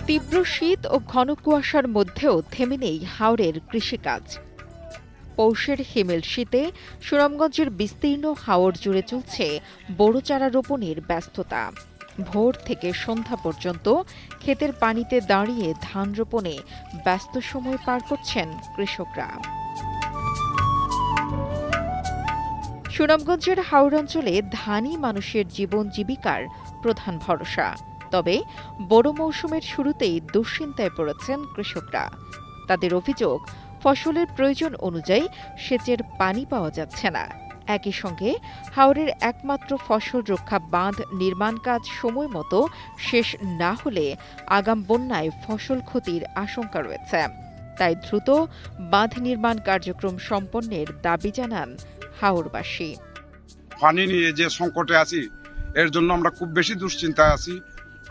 তীব্র শীত ও ঘন কুয়াশার মধ্যেও থেমে নেই হাওরের কৃষিকাজ। পৌষের হিমেল শীতে সুনামগঞ্জের বিস্তীর্ণ হাওর জুড়ে চলছে বোরো চারা রোপণের ব্যস্ততা। ভোর থেকে সন্ধ্যা পর্যন্ত ক্ষেতের পানিতে দাঁড়িয়ে ধান রোপণে ব্যস্ত সময় পার করছেন কৃষকরা। সুনামগঞ্জের হাওর অঞ্চলে ধানই মানুষের জীবন জীবিকার প্রধান ভরসা। তবে বড় মৌসুমের শুরুতেই দুশ্চিন্তায় পড়েছেন কৃষকরা। তাদের অভিযোগ, ফসলের প্রয়োজন অনুযায়ী সেচের পানি পাওয়া যাচ্ছে না। একই সঙ্গে হাওরের একমাত্র ফসল রক্ষা বাঁধ নির্মাণ কাজ সময় মতো শেষ না হলে আগাম বন্যায় ফসল ক্ষতির আশঙ্কা রয়েছে। তাই দ্রুত বাঁধ নির্মাণ কার্যক্রম সম্পন্নের দাবি জানান হাওরবাসী। পানি নিয়ে যে সংকটে আছি, এর জন্য আমরা খুব বেশি দুশ্চিন্তায় আছি।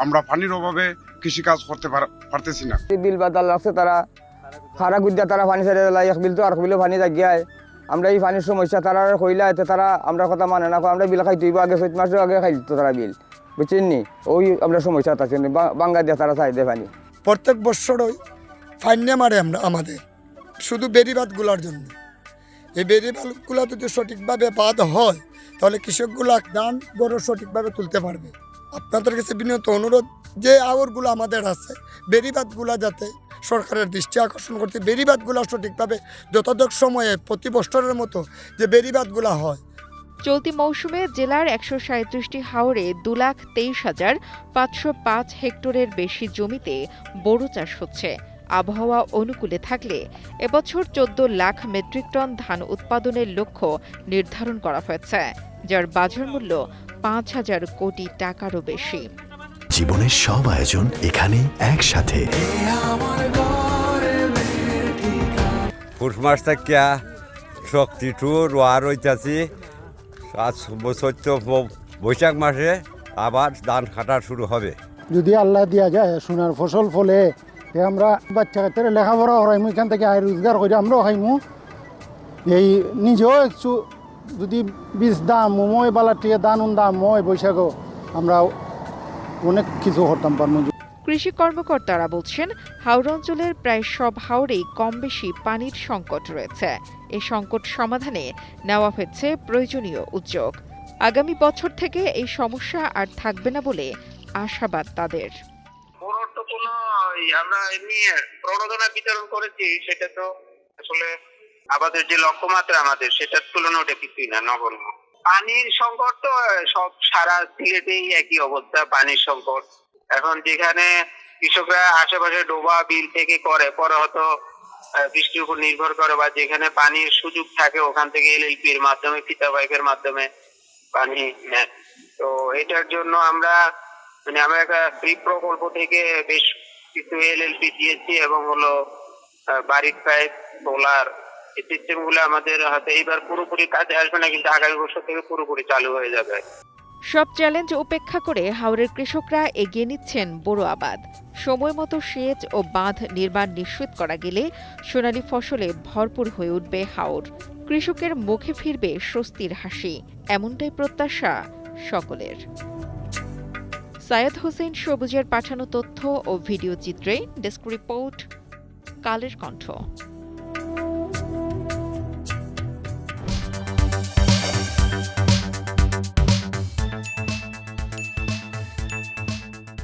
আমরা পানির অভাবে কৃষিকাজ করতে পারতেছি না। বিল বাদাল লাগছে, তারা খারা গুদ্যা তারা পানি ছেড়ে দেয়, এক বিল তো আর বিলও পানি জাগিয়ায়। আমরা এই পানির সমস্যা তারা কইলা, এতে তারা আমরা কথা মানে না। আমরা বিল খাই তুইব আগে 7 মাসের আগে খাই তো তারা বিল, বুঝছেন নি? ওই আমরা সমস্যা আছে, বাঙ্গা দিয়ে তারা চাই দেয় পানি। প্রত্যেক বছরই ফাইনে মারে আমরা আমাদের শুধু বেড়িবাঁধগুলোর জন্য। এই বেড়িবাঁধগুলো যদি সঠিকভাবে বাঁধ হয় তাহলে কৃষকগুলা ধান বড় সঠিকভাবে তুলতে পারবে। আপনাদের কাছে বিনীত অনুরোধ, যে আওরগুলো আমাদের আছে বেড়িবাঁধগুলো যাতে সরকারের দৃষ্টি আকর্ষণ করতে, বেড়িবাঁধগুলো সঠিকভাবে যথাযথ সময়ে প্রতি বছরের মতো যে বেড়িবাঁধগুলো হয়। চলতি মৌসুমে জেলার ১৩৭টি হাওরে ২,২৩,৫০৫ হেক্টরের বেশি জমিতে বোরো চাষ হচ্ছে। আবহাওয়া অনুকূলে থাকলে এবছর ১৪ লাখ মেট্রিক টন ধান উৎপাদনের লক্ষ্য নির্ধারণ করা হয়েছে, যার বাজার মূল্য ৫,০০০ কোটি টাকারও বেশি। জীবনের সব আয়োজন এখানে একসাথে। পুষ মাস থেকে শক্তি টু রোয়া রইতেছি। বৈশাখ মাসে আবার ধান কাটা শুরু হবে। যদি আল্লাহ দিয়া যায় সোনার ফসল ফলে, আমরা বাচ্চা কাচ্চারা লেখাপড়া করাইমু, এখান থেকে আয় রোজগার করে আমরাও খাইমু। এই নিজেও একটু যদি বীজ দাম মই বালার থেকে দান দাম মই বৈশাখও আমরা অনেক কিছু করতাম পারবো। কৃষি কর্মকর্তারা বলছেন, হাওর অঞ্চলের প্রায় সব হাওরেই কম বেশি পানির সংকট রয়েছে। এই সংকট সমাধানে নেওয়া হয়েছে প্রয়োজনীয় উদ্যোগ। আগামী বছর থেকে এই সমস্যা আর থাকবে না বলে আশাবাদ তাদের। আমরা এমনি প্রণোদনা বিতরণ করেছি, সেটা তো আসলে আমাদের যে লক্ষ্যমাত্রা আমাদের সেটার তুলনায় ওটা কিছুই না, নগণ্য। পানির সংকট তো সব সারা সিলেটেই একই অবস্থা, পানির সংকট। এখন যেখানে কৃষকরা আশেপাশে ডোবা বিল থেকে করে, পরে হয়তো বৃষ্টির উপর নির্ভর করে, বা যেখানে পানির সুযোগ থাকে ওখান থেকে এলএলপির মাধ্যমে, ফিতা পাইপের মাধ্যমে পানি নেয়। তো এটার জন্য আমরা একটা ফ্রি প্রকল্প থেকে বেশ কিছু এলএলপি দিয়েছি, এবং হলো বাড়ির পাইপ, সোলার, এই সিস্টেম গুলো আমাদের হাতে এইবার পুরোপুরি কাজে আসবে না, কিন্তু আগামী বছর থেকে পুরোপুরি চালু হয়ে যাবে। সব চ্যালেঞ্জ উপেক্ষা করে হাওরের কৃষকরা এগিয়ে নিচ্ছেন বোরো আবাদ। সময় মতো সেচ ও বাঁধ নির্মাণ নিশ্চিত করা গেলে সোনালী ফসলে ভরপুর হয়ে উঠবে হাওর। কৃষকের মুখে ফিরবে স্বস্তির হাসি, এমনটাই প্রত্যাশা সকলের। সায়েদ হোসেন সবুজের পাঠানো তথ্য ও ভিডিও চিত্রে ডেস্ক রিপোর্ট, কালের কণ্ঠ।